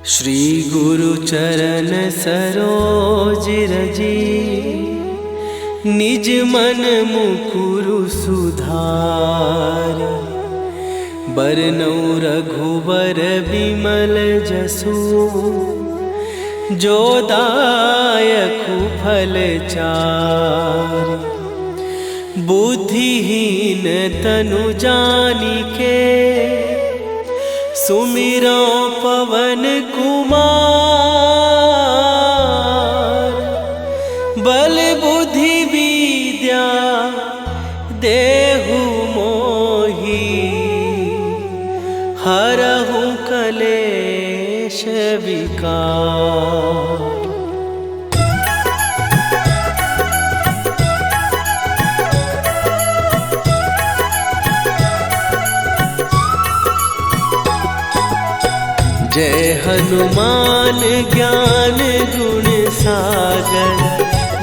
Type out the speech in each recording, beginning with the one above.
श्री गुरु चरण सरोज रजी, निज मन मुकुरु सुधार। बरनौ रघुबर बिमल जसु, जो दायकु फल चार। बुद्धिहीन तनु जानिके, सुमिरो पवन कुमार। बल बुद्धि विद्या देहु मोहि, हरहु कलेश विकार। जय हनुमान ज्ञान गुण सागर,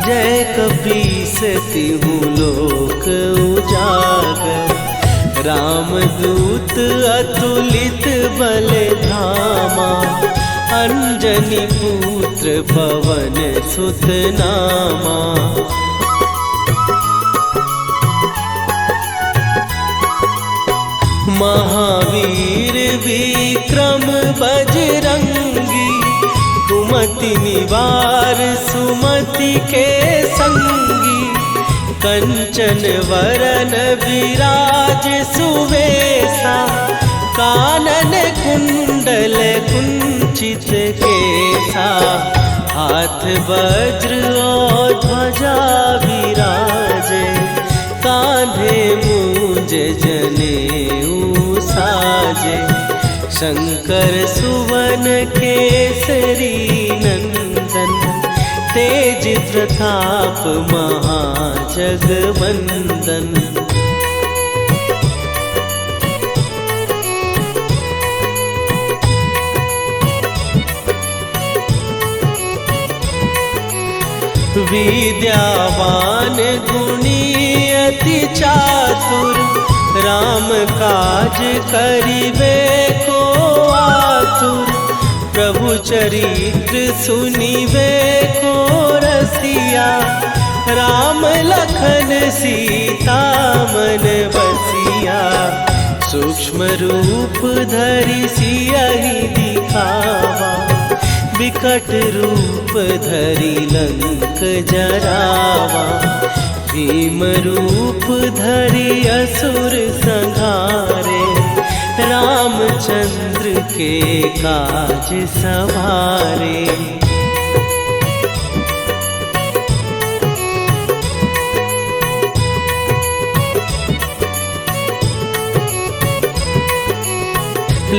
जय कपीस तिहु लोक उजागर। रामदूत अतुलित बल धामा, अंजनी पुत्र पवन सुत नामा। महावीर विक्रम बजरंगी, कुमति निवार सुमति के संगी। कंचन वरन विराज सुवेशा, कानन कुंडल कुंचित केसा। हाथ वज्र और ध्वजा विराजे, कांधे मूंज जनेऊ साजे। शंकर सुवन केसरी नंदन, तेज प्रताप महाजगवंदन। विद्यावान गुणी अति चातुर, राम काज करिबे को आतुर। प्रभु चरित्र सुनिबे को रसिया, राम लखन सीता मन बसिया। सूक्ष्म रूप धरि सियहि दिखावा, विकट रूप धरि लंक जरावा। भीम रूप धरि असुर संहारे, रामचंद्र के काज सवारे।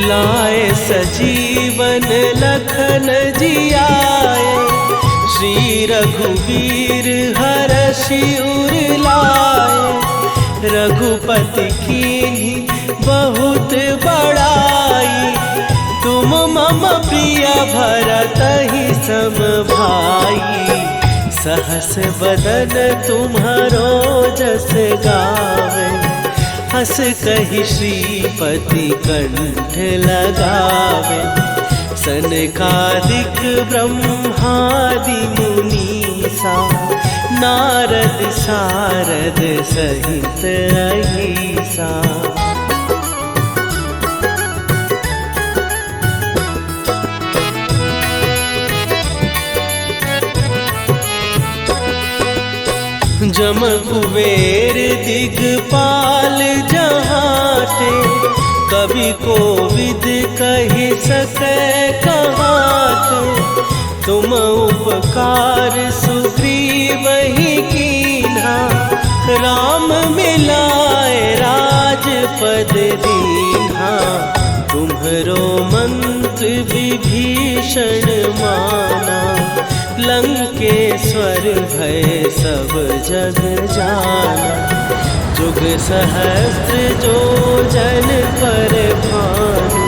लाए सजीवन लखन जियाए, श्री रघुवीर हरषि उर लाए। रघुपति कीन्ही बहुत बड़ाई, तुम मम प्रिय भरतहि सम भाई। सहस बदन तुम्हारो जस गावे, हस कहि श्रीपति कंठ लगावे। सनकादिक ब्रह्मादि मुनीसा, नारद सारद सहित अहिसा। जम कुबेर दिगपाल जहाते, कवि कोविद कहि सकै कहाते। तुम उपकार सुग्रीवहि कीन्हा, राम मिलाए राजपद दीन्हा। तुम्हरो मंत्र विभीषण माना, लंकेश्वर भय सब जग जाना। जुग सहस्त्र जो जन पर भानु,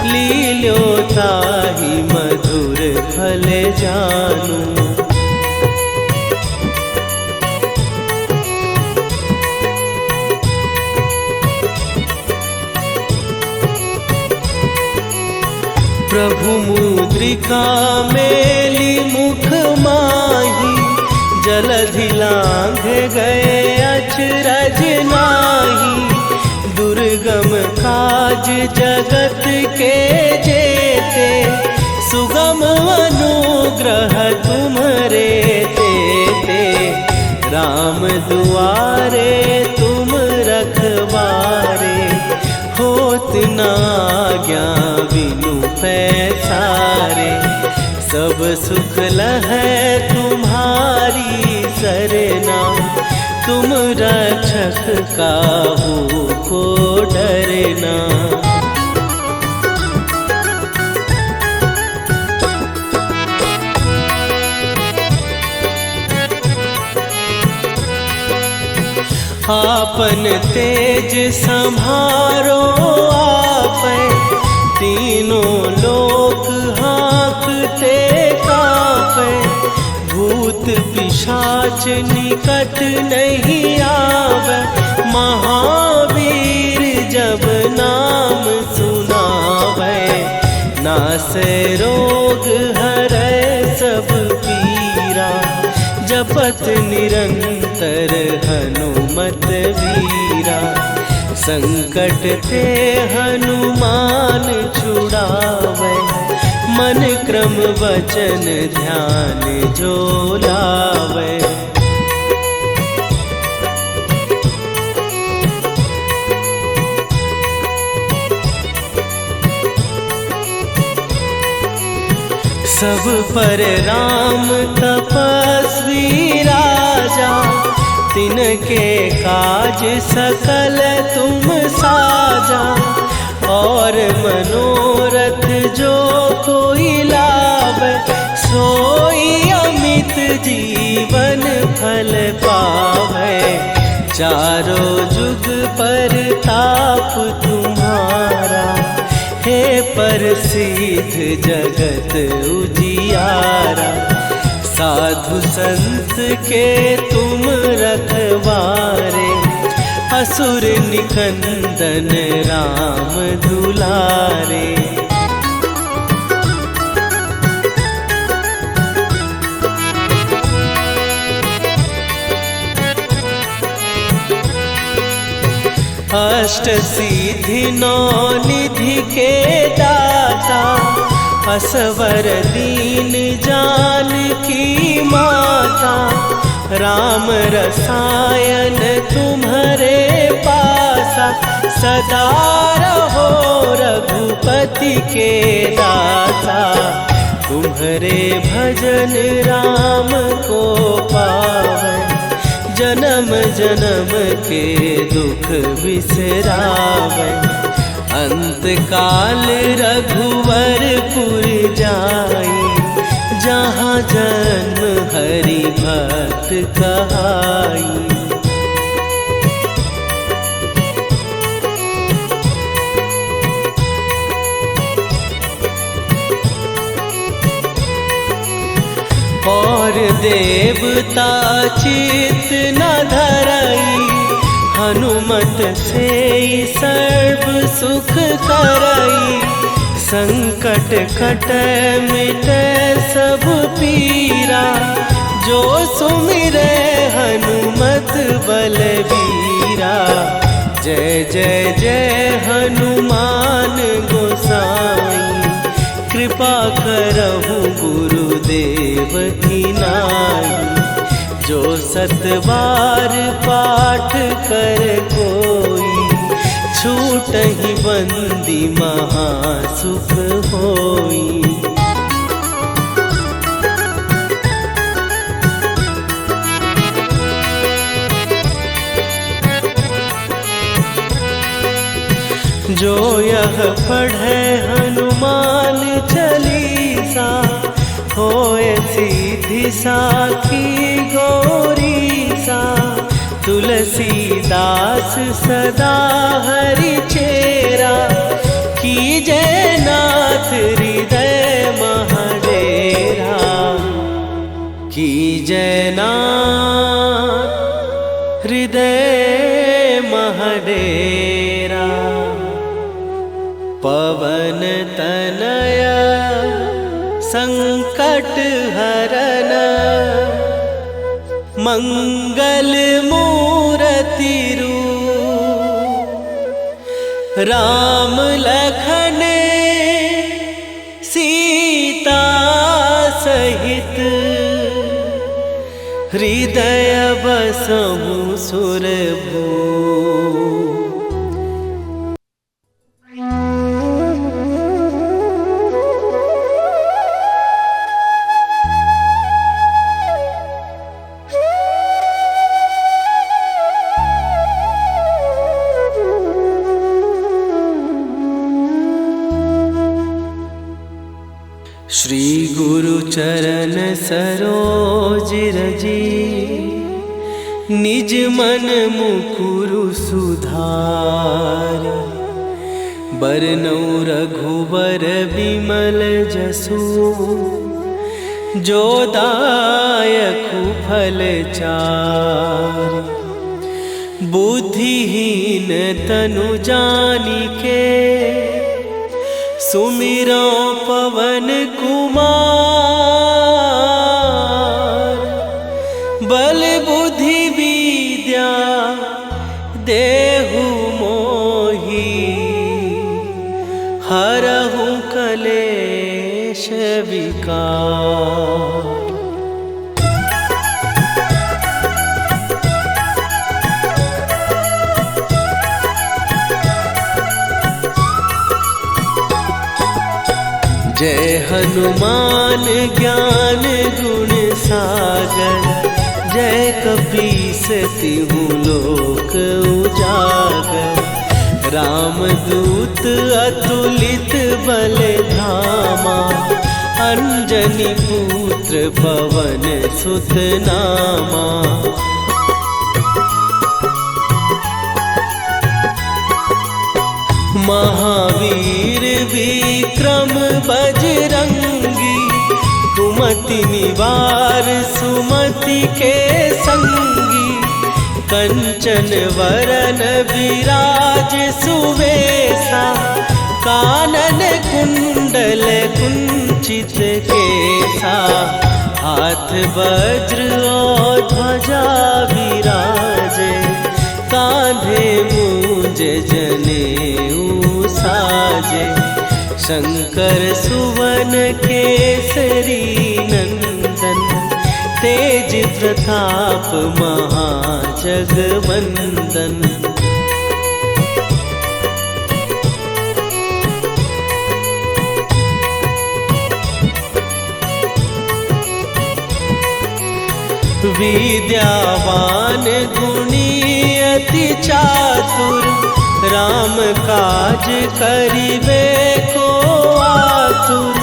लील्यो ताहि मधुर फल जानू। प्रभु मुद्रिका मेली मुख माही, जलधि लांघ गए अचरज नाही। दुर्गम काज जगत के जेते, सुगम अनुग्रह तुम्हरे तेते। राम दुआरे तुम रखवारे, होत न आज्ञा बिनु पैसारे। सब सुख लहै तुम्हारी सरना, तुम रक्षक काहू को डरना। आपन तेज संभारो आपै, तीनों लोक हाँकते कांपै। भूत पिशाच निकट नहीं आवे, महावीर जब नाम सुनावे। नासै रोग हरै सब पीरा, जपत निरंतर हनुमत वीरा। संकट ते हनुमान छुड़ावे, मन क्रम वचन ध्यान जो लावे। सब पर राम तपस्वी राजा, तिनके काज सकल तुम साजा। और मनोरथ जो कोई लावे, सोई अमित जीवन फल पावे। चारों जुग पर ताप तुम्हारा, हे प्रसिद्ध जगत उजियारा। साधु संत के तुम रखवारे, असुर निकंदन राम दुलारे। अष्ट सिद्धि नौ निधि के दाता, असवर दीन जानकी माता। राम रसायन तुम्हारे पासा, सदा रहो रघुपति के दासा। तुम्हारे भजन राम को पावै, जन्म जन्म के दुख बिसरावै। अंत काल रघुवरपुर जाई, जहाँ जन्म हरि भक्त कहाई। और देवता चित न धरई, हनुमत से सर्व सुख करई। संकट कटै मिटै सब पीरा, जो सुमिरै हनुमत बलबीरा। जय जय जय हनुमान गोसाई, कृपा करहु गुरुदेव की नाई। जो सतबार पाठ कर कोई, छूटहि बंदी महासुख होई। जो यह पढ़े हनुमान चालीसा, होए सीधी साखी गौरीसा। तुलसीदास सदा हरि चेरा, कीजय नाथ हृदय महडेरा। कीजय नाथ हृदय महडेरा। पवन तनय संकट हरन मंगल मूर्ति रूप राम लखन सीता सहित हृदय बसहु सुरभू। श्री गुरु चरण सरोज रजी निज मन मुकुरु सुधार। बरनउँ रघुबर बिमल जसु जो दायकु फल चार। बुद्धिहीन तनु जानिके सुमिरो पवन कुमार। बल बुद्धि विद्या देहु मोहि हरहु कलेश विकार। जय हनुमान ज्ञान गुण सागर। जय कपीस तिहु लोक उजागर। रामदूत अतुलित बल धामा। अंजनी पुत्र पवन सुत नामा। महावीर विक्रम बजरंगी। कुमति निवार सुमति के संगी। कंचन वरन विराज सुवेशा। कानन कुंडल कुंचित केसा। हाथ वज्र और ध्वजा विराजे। कांधे मूंज जनेऊ साजे। शंकर सुवन केसरी नंदन। तेज प्रताप महाजगवंदन। विद्यावान गुणी अति चातुर। राम काज करिबे को आतुर।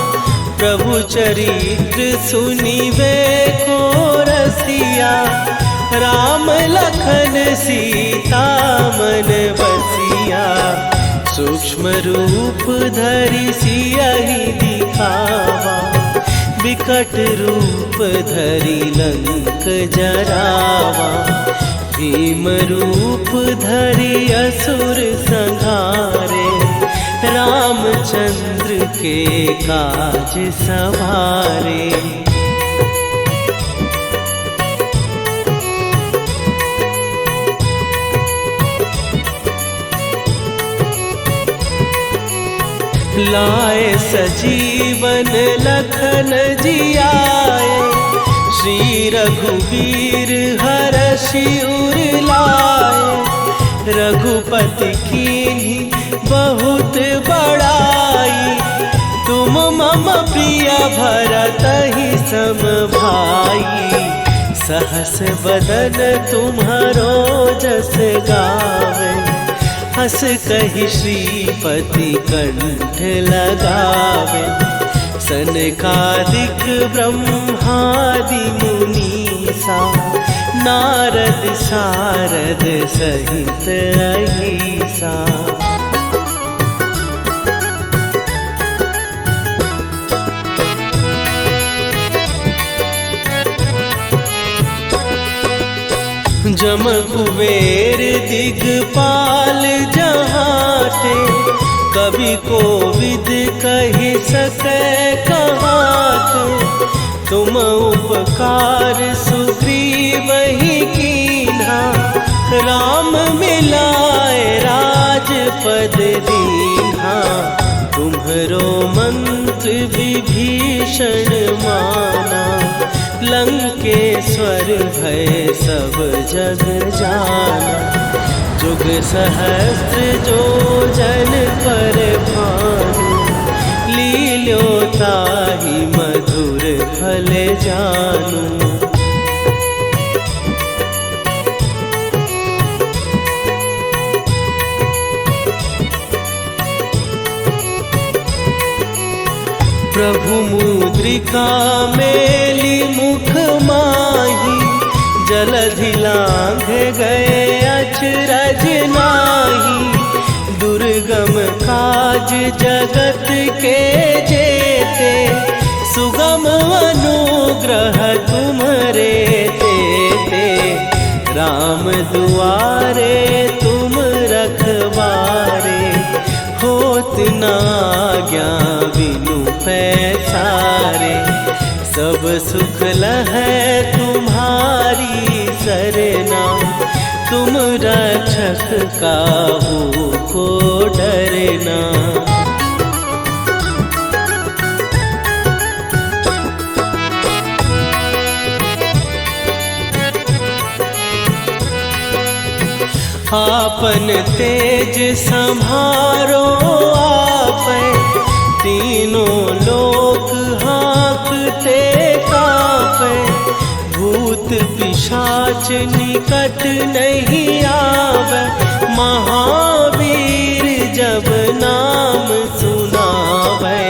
प्रभु चरित्र सुनिबे को रसिया। राम लखन सीता मन बसिया। सूक्ष्म रूप धरि सियहि दिखावा। विकट रूप धरि लंक जरावा। भीम रूप धरि असुर संहारे। रामचंद्र के काज सवारे। लाए सजीवन लखन जियाए। श्री रघुवीर हरषि उर लाए। रघुपति कीन्ही बहुत बड़ाई। तुम मम प्रिय भरतहि सम भाई। सहस बदन तुम्हारो जस गावे। हस कहि श्रीपति कंठ लगावे। सनकादिक ब्रह्मादि मुनीसा। नारद सारद सहित अहिसा। जम कुबेर दिगपाल जहाते। कवि कोविद कहि सकै कहाते। तुम उपकार सुग्रीव ही कीन्हा, राम मिलाए राजपद दीन्हा। तुम्हरो मंत्र विभीषण माना, लंकेश्वर भय सब जग जाना। जुग सहस्त्र जो जन पर भानु, लील्यो ताहि मधुर फल जानू। प्रभु मुद्रिका मेली मुख माही, जलधि लांघ गए अचरज नाहि। दुर्गम काज जगत के जेते, सुगम अनुग्रह तुम्हरे तेते। राम दुआरे तुम रखवारे, होत न आज्ञा बिनु पैसारे। सब सुख लहै तुम्हारी सरना, तुम रक्षक काहू को डरना। आपन तेज संभारो आपै, तीनों लोक हाँकते कांपै। भूत पिशाच निकट नहीं आवे, महावीर जब नाम सुनावे।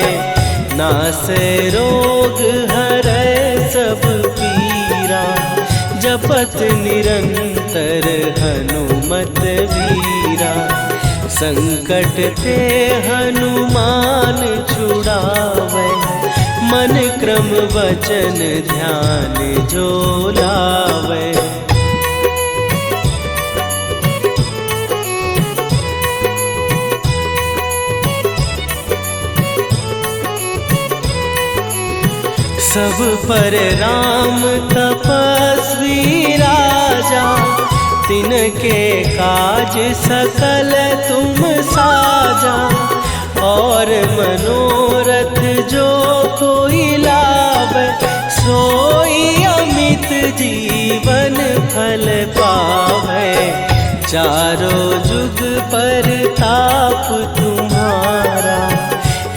नासै रोग हरै सब पीरा, जपत निरंतर हनुमत वीरा। संकट ते हनुमान छुड़ावे, मन क्रम वचन ध्यान जो लावे। सब पर राम तपस्वी राजा, तिनके काज सकल तुम साजा। और मनोरथ जो कोई लावे, सोई अमित जीवन फल पावे। चारों जुग पर ताप तुम्हारा,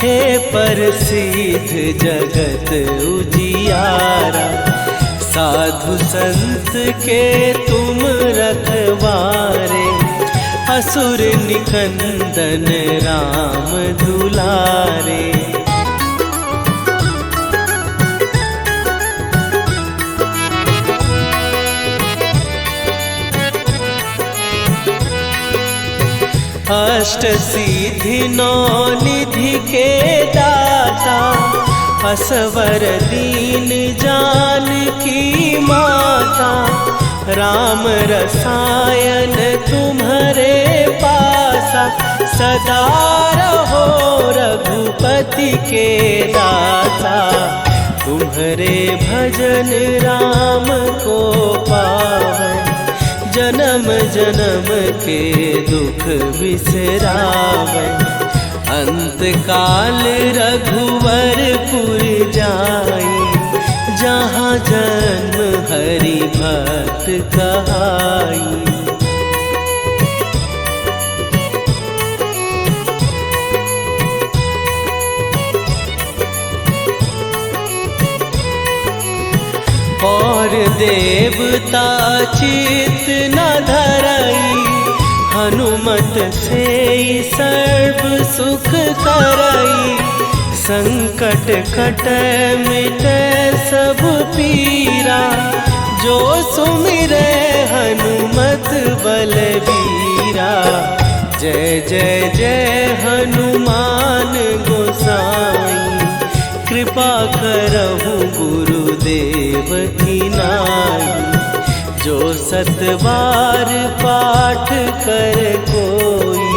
हे प्रसिद्ध जगत उजियारा। साधु संत के तुम रखवारे, असुर निकंदन राम दुलारे। अष्ट सिद्धि नौ निधि के दाता, असवर दीन जानकी माता। राम रसायन तुम्हारे पासा, सदा रहो रघुपति के दासा। तुम्हारे भजन राम को पावे, जन्म जन्म के दुख बिसरावे। अंत काल रघुवरपुर जाई, जहाँ जन्म हरि भक्त कहाई। और देवता चित न धरई, हनुमत से सर्व सुख करई। संकट कटै मिटै सब पीरा, जो सुमिरै हनुमत बलबीरा। जय जय जय हनुमान गोसाई, कृपा करहु गुरुदेव की नाई। जो सतबार पाठ कर कोई,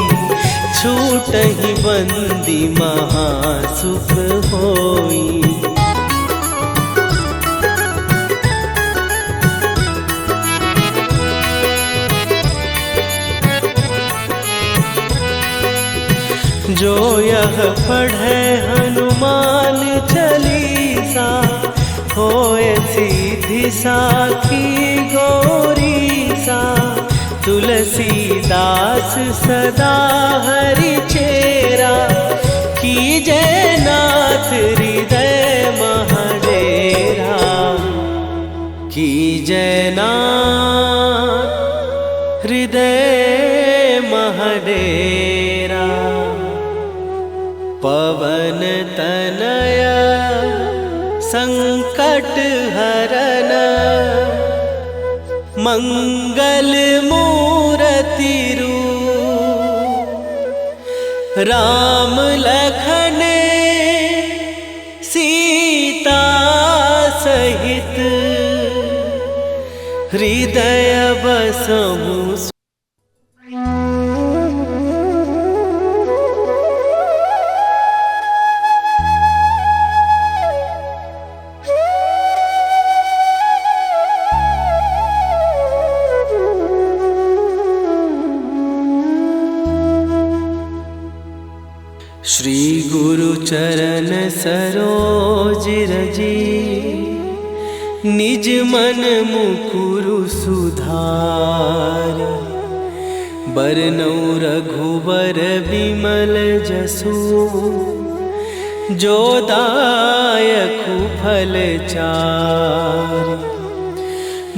छूटहि बंदी महासुख होई। जो यह पढ़े हनुमान चालीसा, होए सीधी साखी गौरी सा। तुलसीदास सदा हरि चेरा, कीजय नाथ हृदय महडेरा। कीजय नाथ हृदय महडेरा। पवन तनय संकट हरन, मंगल मूरति रूप। राम लखन सीता सहित, हृदय बसहु। श्री गुरु चरण सरोज रजी, निज मन मुकुरु सुधार। बरनौ रघुबर विमल जसु, जो दायकु फल चार।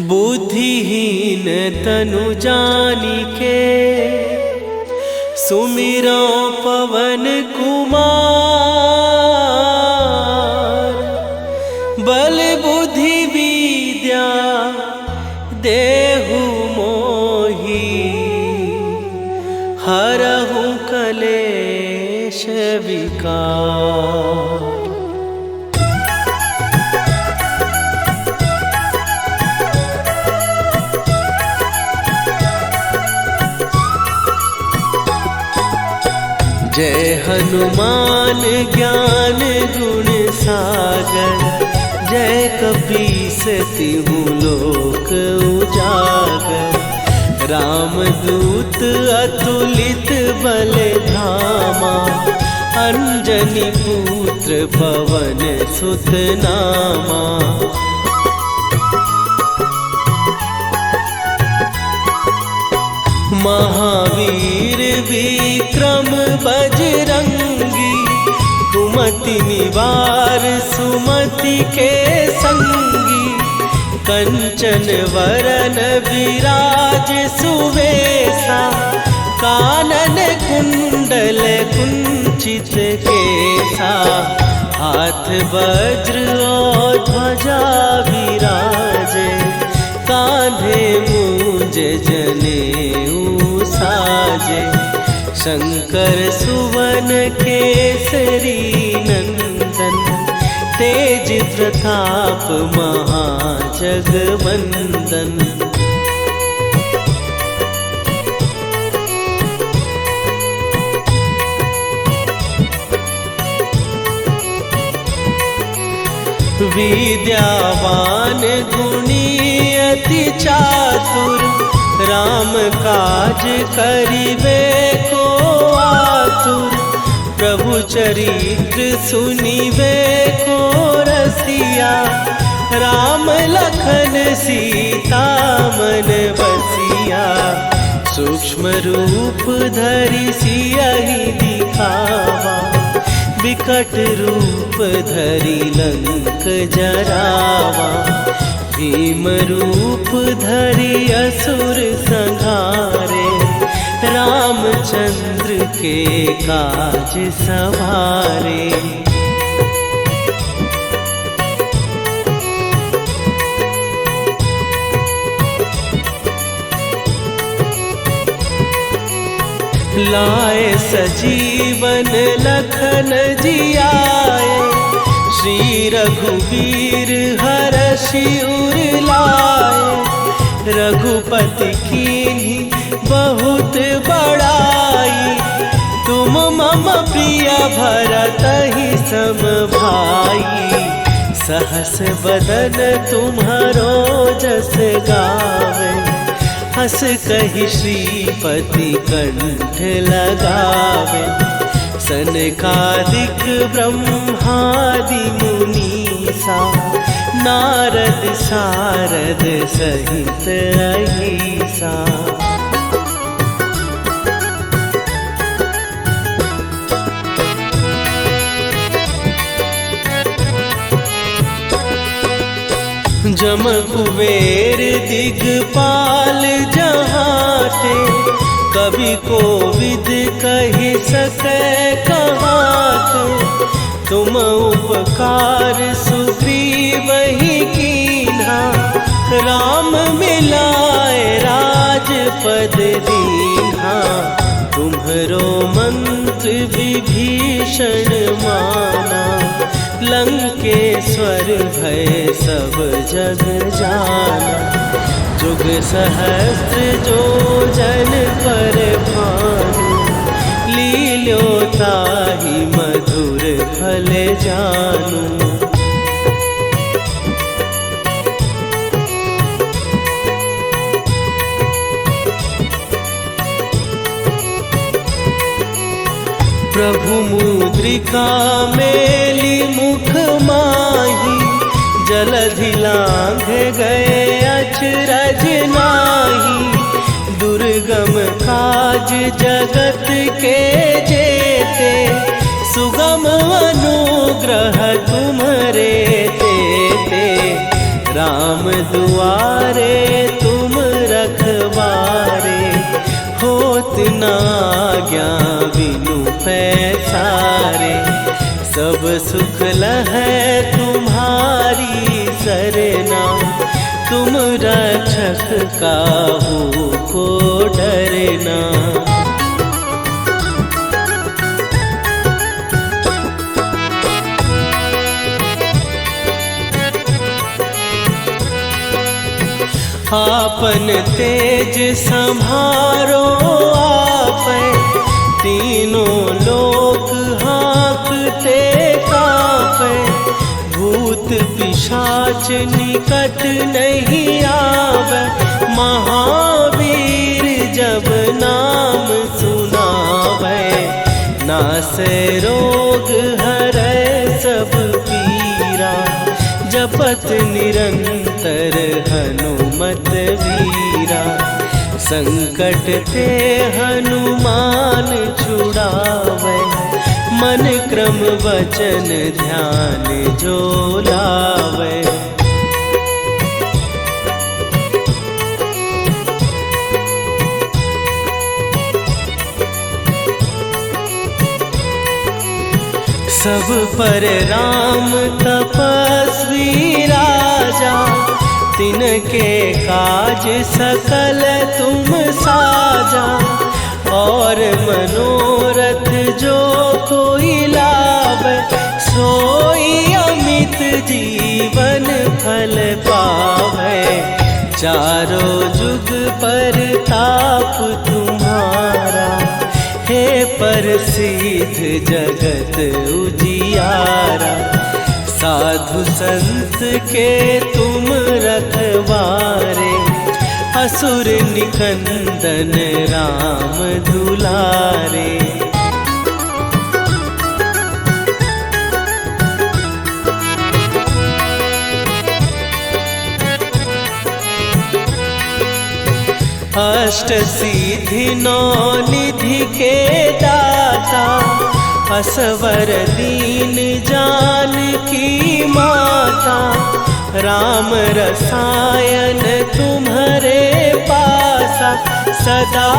बुद्धिहीन तनु जानिके, सुमिरो पवन कुमार। बल बुद्धि विद्या देहु मोहि, हरहु कलेश विकार। जय हनुमान ज्ञान गुण सागर, जय कपीस तिहु लोक उजागर। रामदूत अतुलित बल धामा, अंजनी पुत्र पवन सुत नामा। महावीर विक्रम बजरंगी, कुमति निवार सुमति के संगी। कंचन वरन विराज सुवेशा, कानन कुंडल कुंचित केसा। हाथ वज्र और ध्वजा विराजे, कांधे मूंज जनेऊ साजे। शंकर सुवन केसरी नंदन, तेज प्रताप महाजगवंदन। विद्यावान गुणी अति चातुर, राम काज करिबे को आतुर। प्रभु चरित्र सुनिबे को रसिया, राम लखन सीता मन बसिया। सूक्ष्म रूप धरि सियहि दिखावा, विकट रूप धरि लंक जरावा। भीम रूप धरि असुर संहारे, रामचंद्र के काज सवारे। लाए सजीवन लखन जियाए, श्री रघुवीर हरषि उर लाए। रघुपति कीन्ही बहुत बड़ाई, तुम मम प्रिय भरतहि सम भाई। सहस बदन तुम्हारो जस गावे, हस कहि श्रीपति कंठ लगावे। सनकादिक ब्रह्मादि मुनीसा नारद सारद सहित अहिसा। जम कुबेर दिगपाल जहाँ थे, कवि को विद कहि सकै कहाते। तुम उपकार सुग्रीव ही कीन्हा, राम मिलाए राजपद दीन्हा। तुम्हरो मंत्र विभीषण माना, लंकेश्वर भय सब जग जाना। जुग सहस्त्र जो जन पर भानु, लील्यो ताहि मधुर फल जानू। प्रभु मुद्रिका मेली मुख माही, जलधि लांघ गए अचरज नाही। दुर्गम काज जगत के जेते, सुगम अनुग्रह तुम्हरे तेते। राम दुआरे तुम रखवारे, होत न आज्ञा बिनु पैसारे। सब सुख लहै तुम्हारी सरना, तुम रक्षक काहू को डरना। आपन तेज संभारो आपै, तीनों लोक हाँकते कापै। भूत पिशाच निकट नहीं आवे, महावीर जब नाम सुनावे। नासै रोग हरै सब पीरा, जपत निरंतर हनुमत वीरा। संकट ते हनुमान छुड़ावे, मन क्रम वचन ध्यान जो लावे। सब पर राम तपस्वी राजा, तिनके काज सकल तुम साजा। और मनोरथ जो कोई लावे, सोई अमित जीवन फल पावे। चारों जुग पर ताप तुम्हारा, हे प्रसिद्ध जगत उजियारा। साधु संत के तुम रखवारे, असुर निकंदन राम दुलारे। अष्ट सिद्धि नौ निधि के दाता, असवर दीन जानकी माता। राम रसायन तुम्हारे पासा, सदा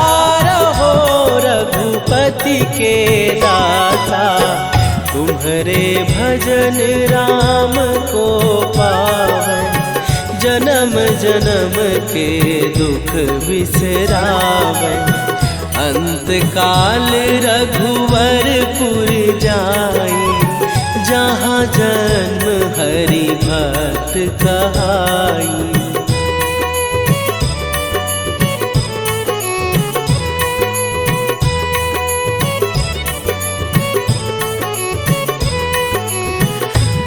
रहो रघुपति के दासा। तुम्हारे भजन राम को पावे, जन्म जन्म के दुख बिसरावे। अंत काल रघुवरपुर जाई, जहाँ जन्म हरि भक्त कहाई।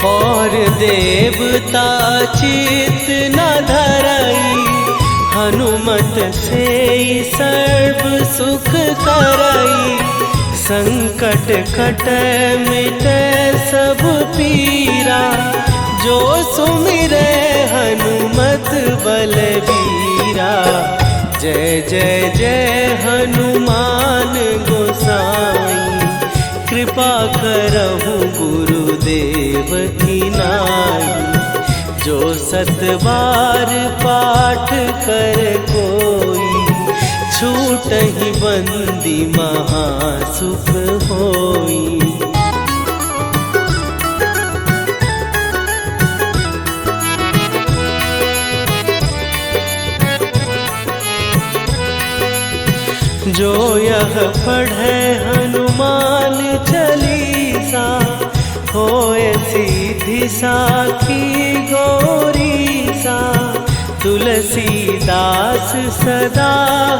और देवता चित न धरई, हनुमत से सर्व सुख करई। संकट कटे मिटे सब पीरा, जो सुमिरे हनुमत बलबीरा। जय जय जय हनुमान गोसाई, कृपा करहु गुरुदेव की नाई। जो 7 बार पाठ कर कोई, छूटहि बंदी महासुख होई। जो यह पढ़े हनुमान चालीसा, होए सीधी साखी गौरीसा। तुलसीदास सदा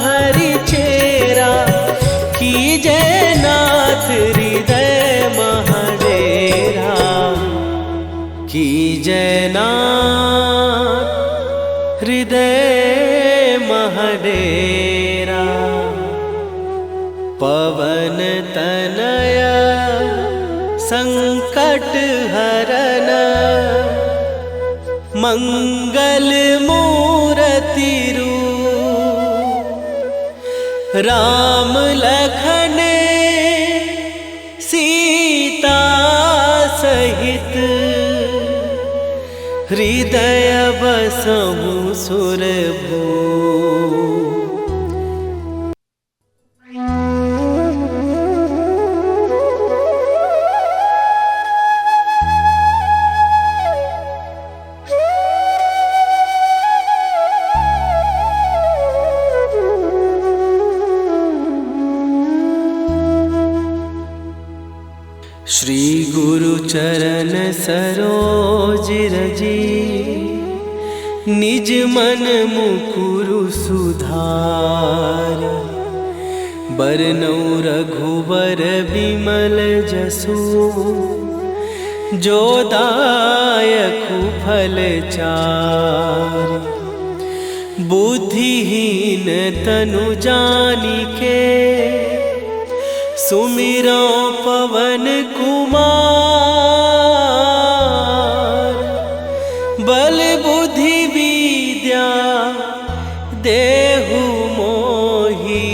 हरि चेरा, कीजय नाथ हृदय महडेरा। कीजय नाथ हृदय महडेरा। पवन तनया संकट हरन, मंगल मूर्ति रूप। राम लखन सीता सहित, हृदय बसहु सुरभूप। श्री गुरु चरण सरोज रजी, निज मन मुकुरु सुधार। बरनउँ रघुबर बिमल जसु, जो दायकु फल चारि। बुद्धिहीन तनु जानिके, सुमिरो पवन कुमार। बल बुद्धि विद्या देहु मोहि,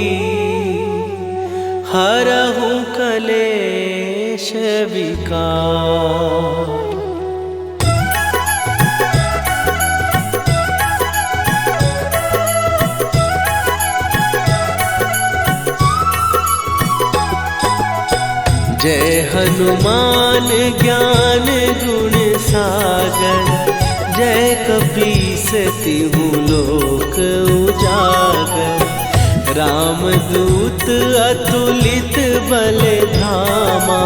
हरहु कलेश विकार। जय हनुमान ज्ञान गुण सागर, जय कपीस तिहु लोक उजागर। रामदूत अतुलित बल धामा,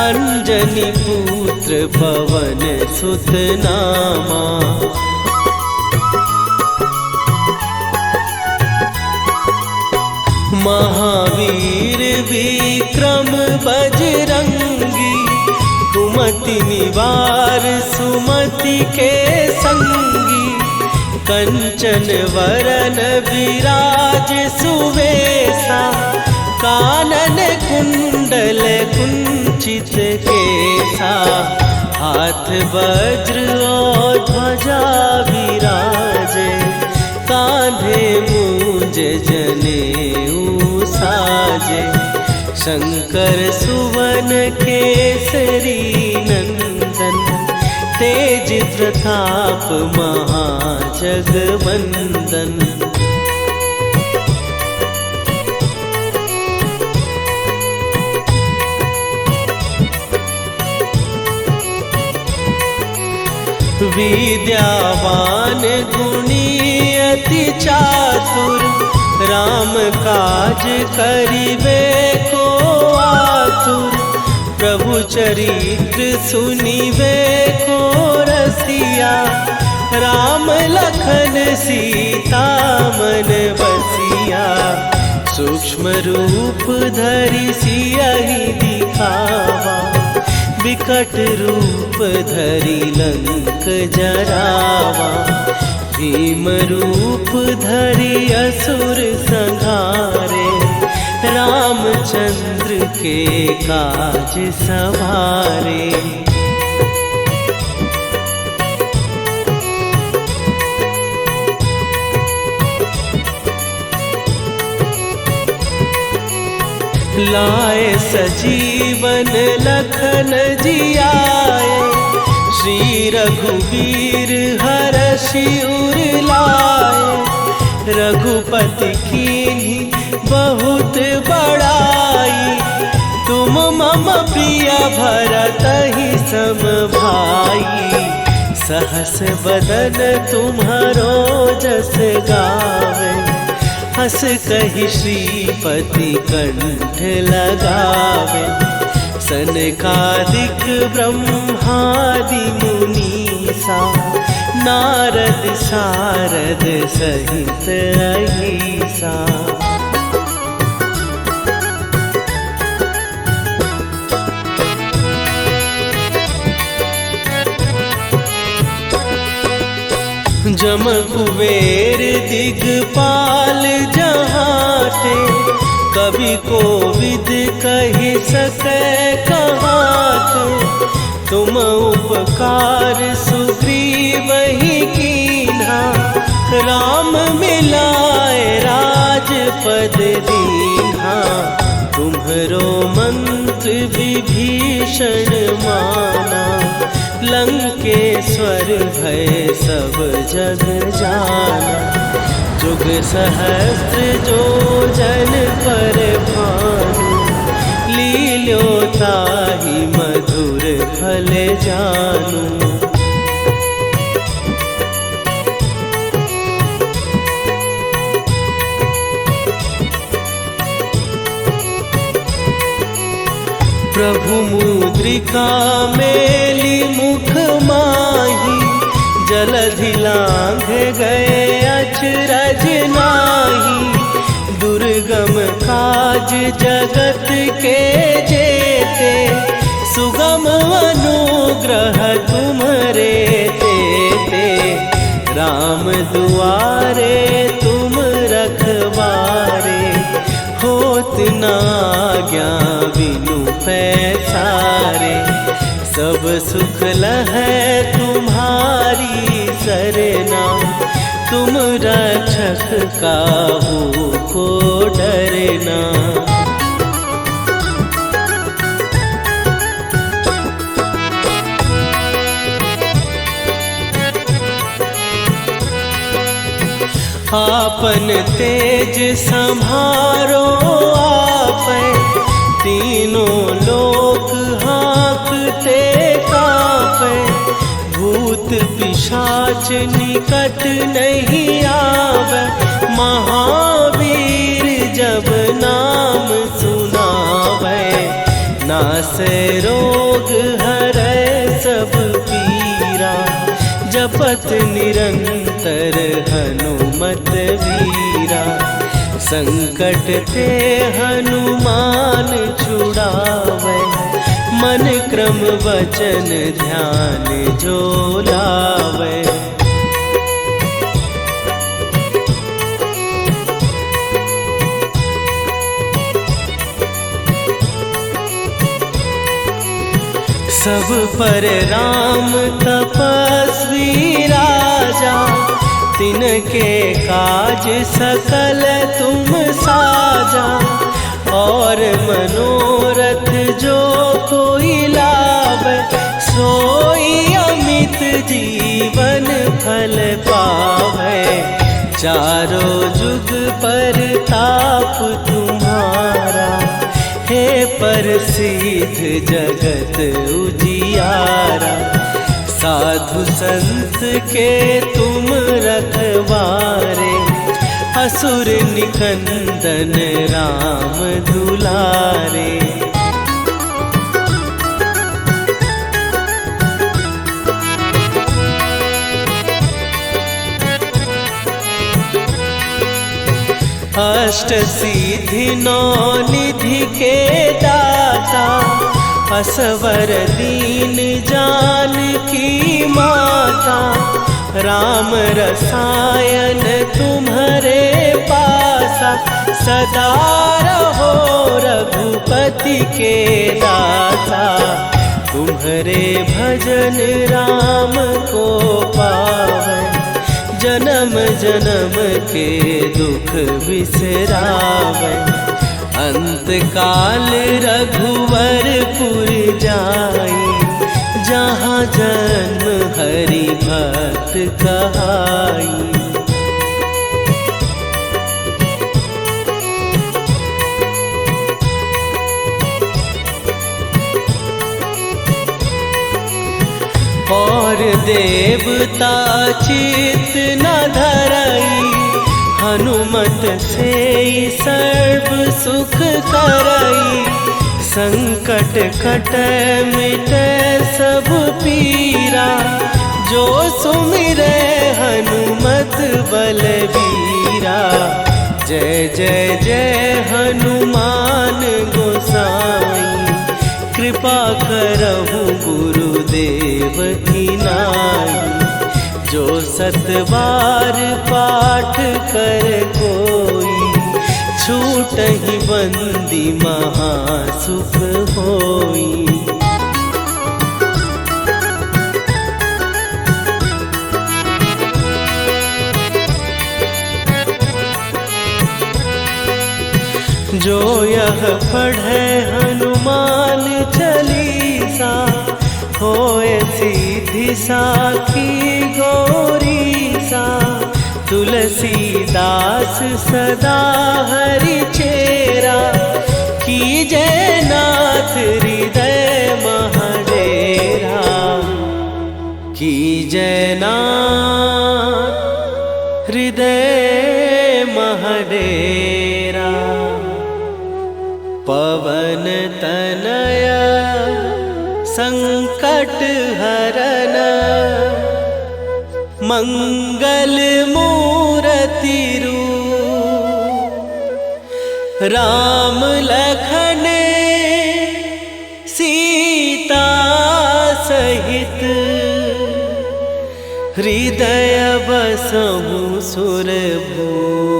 अंजनी पुत्र पवन सुत नामा। महावीर विक्रम बजरंगी, कुमति निवार सुमति के संगी। कंचन वरन विराज सुवेशा, कानन कुंडल कुंचित केसा। हाथ वज्र और ध्वजा विराजे, कांधे मूंज जनेऊ साजे। शंकर सुवन केसरी नंदन, तेज प्रताप महाजगवंदन। विद्यावान गुणी अति चातुर, राम काज करिबे को आतुर। प्रभु चरित्र सुनिबे को रसिया, राम लखन सीता मन बसिया। सूक्ष्म रूप धरि सियहि दिखावा, विकट रूप धरि लंक जरावा। भीम रूप धरि असुर संहारे, रामचंद्र के काज सवारे। लाए सजीवन लखन जियाए, श्री रघुवीर हरषि उर लाए। रघुपति कीन्ही बहुत बड़ाई, तुम मम प्रिय भरतहि सम भाई। सहस बदन तुम्हारो जस गावे, हस कहि श्रीपति कंठ लगावे। सनकादिक ब्रह्मादि मुनीसा, नारद सारद सहित अहिसा। जम कुबेर दिगपाल जहाते, कवि कोविद कहि सकै कहाते। तुम उपकार सुग्रीवहि कीन्हा, राम मिलाए राजपद दीन्हा। तुम्हरो मंत्र विभीषण माना, लंकेश्वर भय सब जग जाना। जुग सहस्त्र जो जन पर भानु, लील्यो ताहि मधुर फल जानू। प्रभु मुद्रिका मेली मुख माही, जलधि लांघ गए अचरज नाही। दुर्गम काज जगत के जेते, सुगम अनुग्रह तुम्हरे तेते। राम दुआरे तुम रखवारे, होत न आज्ञा बिनु पैसारे। सब सुख लहै तुम्हारी सरना, तुम रक्षक काहू को डरना। आपन तेज सम्हारो आपै, तीनों लोक हाँकते कांपै। भूत पिशाच निकट नहीं आवे, महावीर जब नाम सुनावे। नासै रोग हरै सब पीरा, जपत निरंतर हनुमत वीरा। संकट ते हनुमान छुड़ावे, मन क्रम वचन ध्यान जो लावे। सब पर राम तपस्वी राजा, तिनके काज सकल तुम साजा। और मनोरथ जो कोई लावे, सोई अमित जीवन फल पावे। चारों जुग पर ताप तुम्हारा, हे प्रसिद्ध जगत उजियारा। साधु संत के तुम रखवारे, असुर निकंदन राम दुलारे। अष्ट सिद्धि नौ निधि के दाता, असवर दीन जानकी माता। राम रसायन तुम्हारे पास, दासा, सदा रहो रघुपति के दासा। तुम्हारे भजन राम को पावै, जन्म जन्म के दुख बिसरावै। अंत काल रघुवरपुर जाई, जहाँ जन्म हरि भक्त कहाई। और देवता चित न धरई, हनुमत से सर्व सुख करई। संकट कटै मिटै सब पीरा, जो सुमिरै हनुमत बलबीरा। जय जय जय हनुमान गोसाई, कृपा करहु गुरुदेव की नाई। जो सत बार पाठ कर कोई, छूटहि बंदी महासुख होई। जो यह पढ़े हनुमान चालीसा, होए सीधी साखी गौरीसा। तुलसीदास सदा हरि चेरा, कीजय नाथ हृदय महडेरा। कीजय नाथ हृदय महडेरा। पवन तनया संकट हरन, मंगल मूरति रूप। राम लखन सीता सहित, हृदय बसहु सुरभूप।